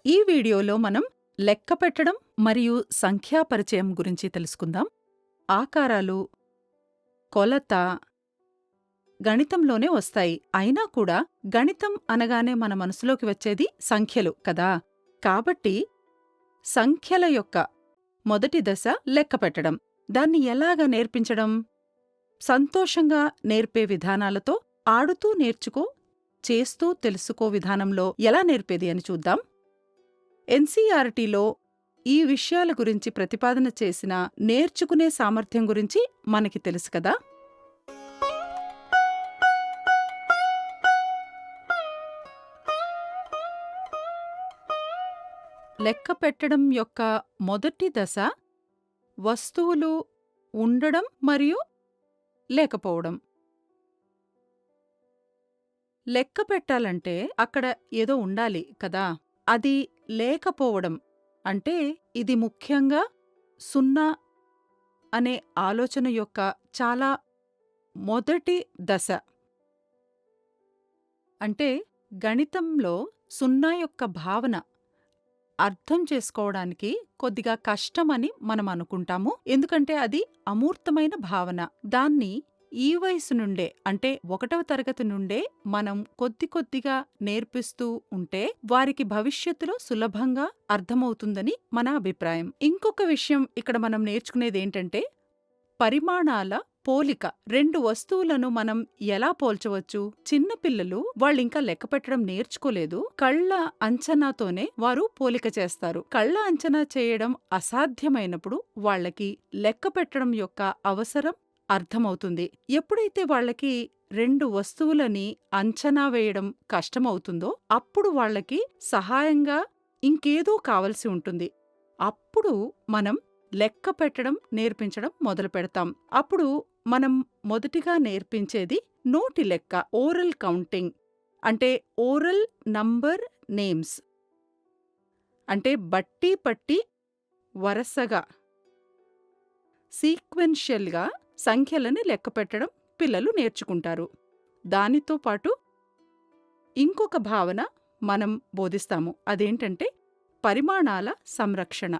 ఈ వీడియోలో మనం లెక్క పెట్టడం మరియు సంఖ్యా పరిచయం గురించి తెలుసుకుందాం. ఆకారాలు, కొలత గణితంలోనే వస్తాయి. అయినా కూడా గణితం అనగానే మన మనసులోకి వచ్చేది సంఖ్యలు కదా! కాబట్టి సంఖ్యల యొక్క మొదటి దశ లెక్క పెట్టడం. దాన్ని ఎలాగా నేర్పించడం? సంతోషంగా నేర్పే విధానాలతో ఆడుతూ నేర్చుకో, చేస్తూ తెలుసుకో విధానంలో ఎలా నేర్పేది అని చూద్దాం. ఎన్సీఈఆర్టీలో ఈ విషయాల గురించి ప్రతిపాదన చేసిన నేర్చుకునే సామర్థ్యం గురించి మనకి తెలుసు కదా. లెక్క పెట్టడం యొక్క మొదటి దశ వస్తువులు ఉండడం మరియు లేకపోవడం. లెక్క పెట్టాలంటే అక్కడ ఏదో ఉండాలి కదా. అది లేకపోవడం అంటే ఇది ముఖ్యంగా సున్నా అనే ఆలోచన యొక్క చాలా మొదటి దశ. అంటే గణితంలో సున్నా యొక్క భావన అర్థం చేసుకోవడానికి కొద్దిగా కష్టమని మనం అనుకుంటాము. ఎందుకంటే అది అమూర్తమైన భావన. దాన్ని ఈ వయసు నుండే అంటే 1వ తరగతి నుండే మనం కొద్ది కొద్దిగా నేర్పిస్తూ ఉంటే వారికి భవిష్యత్తులో సులభంగా అర్థమవుతుందని మన అభిప్రాయం. ఇంకొక విషయం ఇక్కడ మనం నేర్చుకునేదేంటంటే పరిమాణాల పోలిక. 2 వస్తువులను మనం ఎలా పోల్చవచ్చు? చిన్నపిల్లలు వాళ్ళింకా లెక్క పెట్టడం నేర్చుకోలేదు. కళ్ళ అంచనాతోనే వారు పోలిక చేస్తారు. కళ్ళ అంచనా చేయడం అసాధ్యమైనప్పుడు వాళ్ళకి లెక్క పెట్టడం యొక్క అవసరం అర్థమవుతుంది. ఎప్పుడైతే వాళ్ళకి 2 వస్తువులని అంచనా వేయడం కష్టమవుతుందో అప్పుడు వాళ్ళకి సహాయంగా ఇంకేదో కావలసి ఉంటుంది. అప్పుడు మనం లెక్క పెట్టడం నేర్పించడం మొదలు పెడతాం. అప్పుడు మనం మొదటిగా నేర్పించేది నోటి లెక్క, ఓరల్ కౌంటింగ్. అంటే ఓరల్ నంబర్ నేమ్స్ అంటే బట్టి పట్టి వరసగా సీక్వెన్షియల్గా సంఖ్యలని లెక్క పెట్టడం పిల్లలు నేర్చుకుంటారు. దానితో పాటు ఇంకొక భావన మనం బోధిస్తాము. అదేంటంటే పరిమాణాల సంరక్షణ.